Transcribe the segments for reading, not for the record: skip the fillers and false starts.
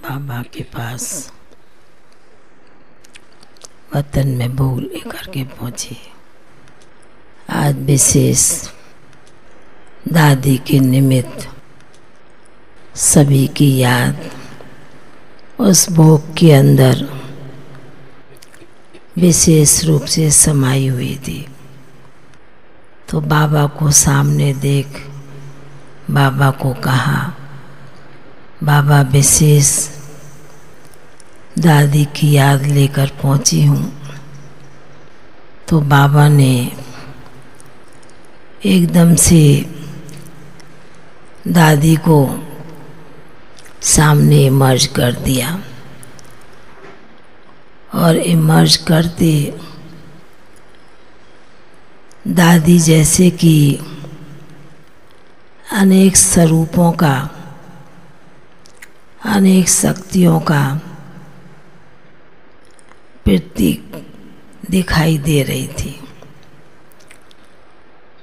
बाबा के पास वतन में भोग लेकर के पहुंचे। आज विशेष दादी के निमित्त सभी की याद उस भोग के अंदर विशेष रूप से समाई हुई थी। तो बाबा को सामने देख बाबा को कहा, बाबा विशेष दादी की याद लेकर पहुंची हूँ। तो बाबा ने एकदम से दादी को सामने इमर्ज कर दिया और इमर्ज करते दादी जैसे कि अनेक स्वरूपों का, अनेक शक्तियों का प्रतीक दिखाई दे रही थी।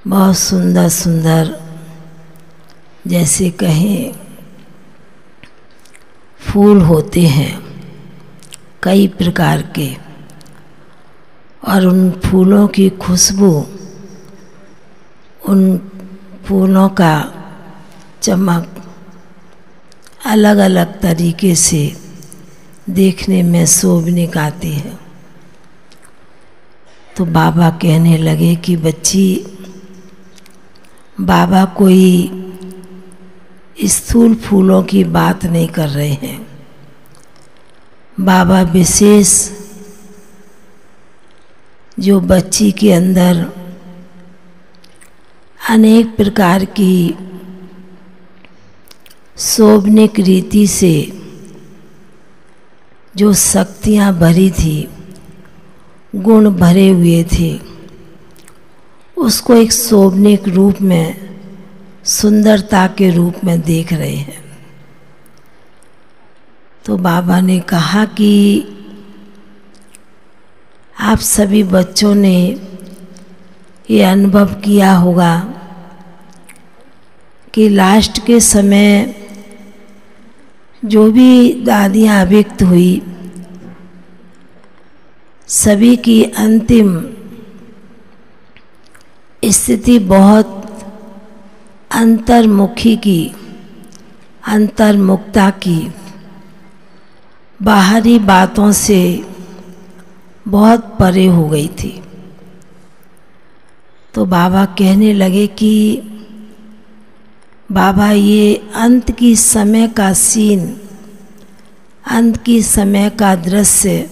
बहुत सुंदर सुंदर, जैसे कहें फूल होते हैं कई प्रकार के, और उन फूलों की खुशबू, उन फूलों का चमक अलग अलग तरीके से देखने में शोभनीक आती है। तो बाबा कहने लगे कि बच्ची, बाबा कोई स्थूल फूलों की बात नहीं कर रहे हैं। बाबा विशेष जो बच्ची के अंदर अनेक प्रकार की शोभनीक रीति से जो शक्तियाँ भरी थी, गुण भरे हुए थे, उसको एक शोभनीक रूप में, सुंदरता के रूप में देख रहे हैं। तो बाबा ने कहा कि आप सभी बच्चों ने ये अनुभव किया होगा कि लास्ट के समय जो भी दादियाँ अभिक्त हुई, सभी की अंतिम स्थिति बहुत अंतर्मुखी की, अंतर्मुखता की, बाहरी बातों से बहुत परे हो गई थी। तो बाबा कहने लगे कि बाबा, ये अंत की समय का सीन, अंत की समय का दृश्य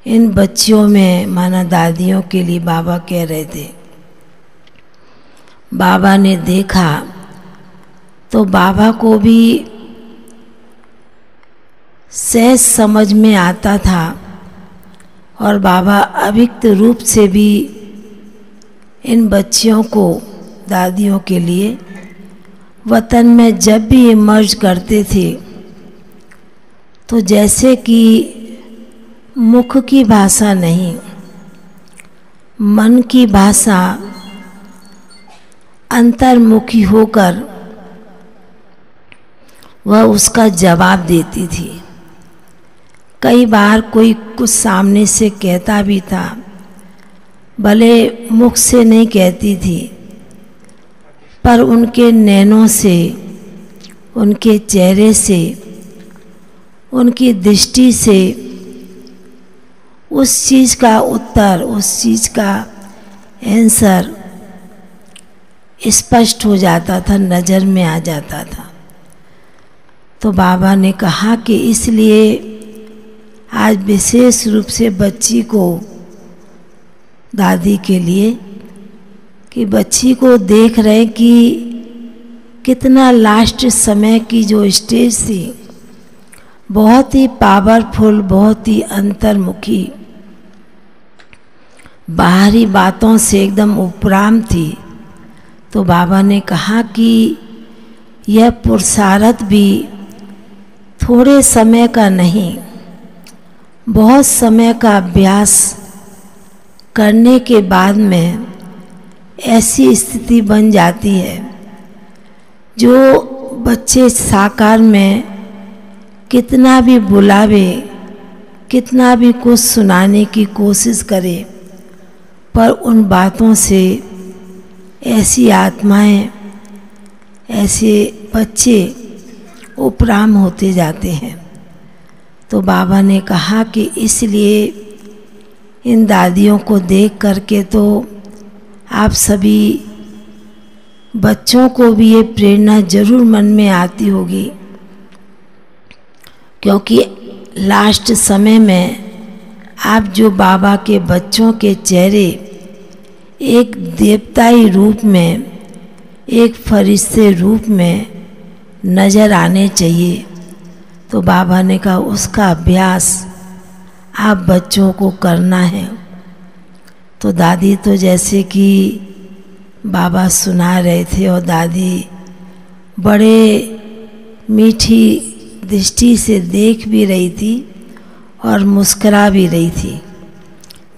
इन बच्चियों में, माना दादियों के लिए बाबा कह रहे थे। बाबा ने देखा तो बाबा को भी सहज समझ में आता था, और बाबा अभिक्त रूप से भी इन बच्चियों को, दादियों के लिए वतन में जब भी इमर्ज करते थे तो जैसे कि मुख की भाषा नहीं, मन की भाषा अंतर्मुखी होकर वह उसका जवाब देती थी। कई बार कोई कुछ सामने से कहता भी था, भले मुख से नहीं कहती थी, पर उनके नैनों से, उनके चेहरे से, उनकी दृष्टि से उस चीज़ का उत्तर, उस चीज़ का आंसर स्पष्ट हो जाता था, नज़र में आ जाता था। तो बाबा ने कहा कि इसलिए आज विशेष रूप से बच्ची को, दादी के लिए, कि बच्ची को देख रहे कि कितना लास्ट समय की जो स्टेज थी, बहुत ही पावरफुल, बहुत ही अंतर्मुखी, बाहरी बातों से एकदम उपराम थी। तो बाबा ने कहा कि यह पुरुषार्थ भी थोड़े समय का नहीं, बहुत समय का अभ्यास करने के बाद में ऐसी स्थिति बन जाती है जो बच्चे साकार में कितना भी बुलावे, कितना भी कुछ सुनाने की कोशिश करे, पर उन बातों से ऐसी आत्माएं, ऐसे बच्चे उपराम होते जाते हैं। तो बाबा ने कहा कि इसलिए इन दादियों को देख करके तो आप सभी बच्चों को भी ये प्रेरणा जरूर मन में आती होगी, क्योंकि लास्ट समय में आप जो बाबा के बच्चों के चेहरे एक देवताई रूप में, एक फरिश्ते रूप में नज़र आने चाहिए। तो बाबा ने कहा उसका अभ्यास आप बच्चों को करना है। तो दादी तो जैसे कि बाबा सुना रहे थे और दादी बड़े मीठी दृष्टि से देख भी रही थी और मुस्करा भी रही थी,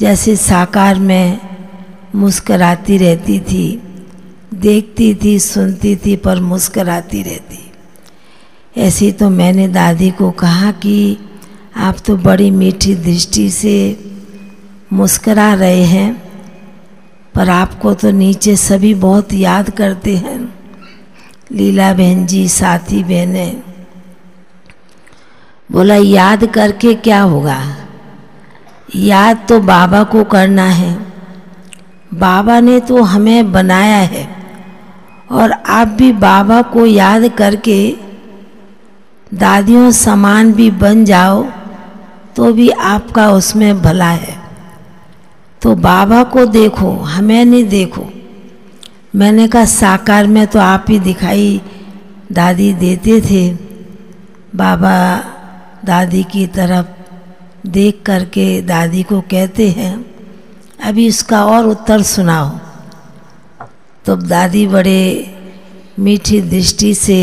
जैसे साकार में मुस्कराती रहती थी, देखती थी, सुनती थी, पर मुस्कराती रहती। ऐसे तो मैंने दादी को कहा कि आप तो बड़ी मीठी दृष्टि से मुस्करा रहे हैं, पर आपको तो नीचे सभी बहुत याद करते हैं, लीला बहन जी, साथी बहनें। बोला याद करके क्या होगा, याद तो बाबा को करना है। बाबा ने तो हमें बनाया है, और आप भी बाबा को याद करके दादियों समान भी बन जाओ तो भी आपका उसमें भला है। तो बाबा को देखो, हमें नहीं देखो। मैंने कहा साकार में तो आप ही दिखाई दादी देते थे। बाबा दादी की तरफ देख करके दादी को कहते हैं अभी इसका और उत्तर सुनाओ। तो दादी बड़े मीठी दृष्टि से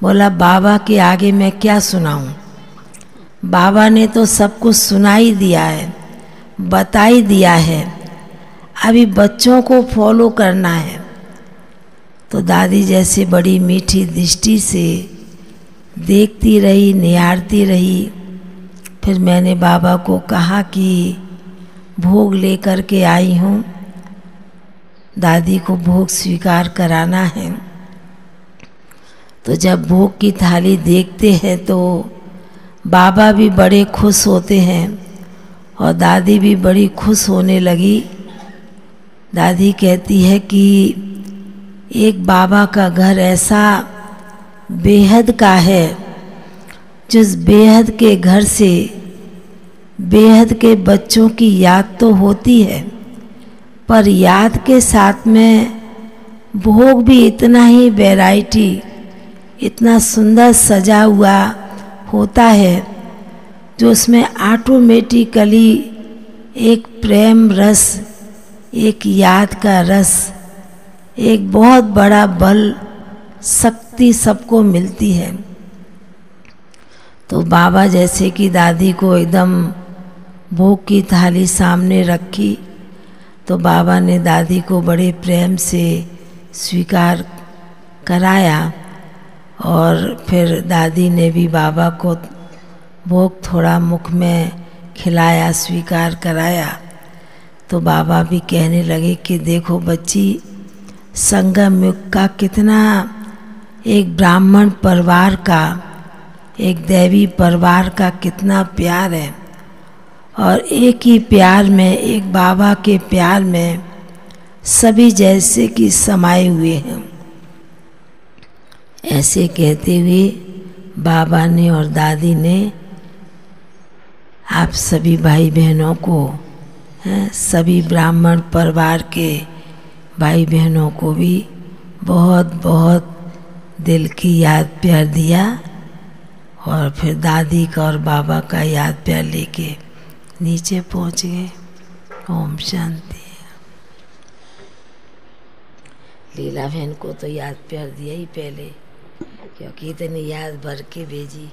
बोला बाबा के आगे मैं क्या सुनाऊं, बाबा ने तो सब कुछ सुना ही दिया है, बता ही दिया है, अभी बच्चों को फॉलो करना है। तो दादी जैसे बड़ी मीठी दृष्टि से देखती रही, निहारती रही। फिर मैंने बाबा को कहा कि भोग लेकर के आई हूँ, दादी को भोग स्वीकार कराना है। तो जब भोग की थाली देखते हैं तो बाबा भी बड़े खुश होते हैं और दादी भी बड़ी खुश होने लगी। दादी कहती है कि एक बाबा का घर ऐसा बेहद का है, जिस बेहद के घर से बेहद के बच्चों की याद तो होती है, पर याद के साथ में भोग भी इतना ही वैरायटी, इतना सुंदर सजा हुआ होता है, जो उसमें ऑटोमेटिकली एक प्रेम रस, एक याद का रस, एक बहुत बड़ा बल, शक्ति सबको मिलती है। तो बाबा जैसे कि दादी को एकदम भोग की थाली सामने रखी, तो बाबा ने दादी को बड़े प्रेम से स्वीकार कराया और फिर दादी ने भी बाबा को भोग थोड़ा मुख में खिलाया, स्वीकार कराया। तो बाबा भी कहने लगे कि देखो बच्ची, संगम युग का कितना एक ब्राह्मण परिवार का, एक दैवी परिवार का कितना प्यार है, और एक ही प्यार में, एक बाबा के प्यार में सभी जैसे कि समाये हुए हैं। ऐसे कहते हुए बाबा ने और दादी ने आप सभी भाई बहनों को, सभी ब्राह्मण परिवार के भाई बहनों को भी बहुत बहुत दिल की याद प्यार दिया, और फिर दादी का और बाबा का याद प्यार लेके नीचे पहुंच गए। ओम शांति। लीला बहन को तो याद प्यार दिया ही पहले, क्योंकि इतनी याद भर के भेजी।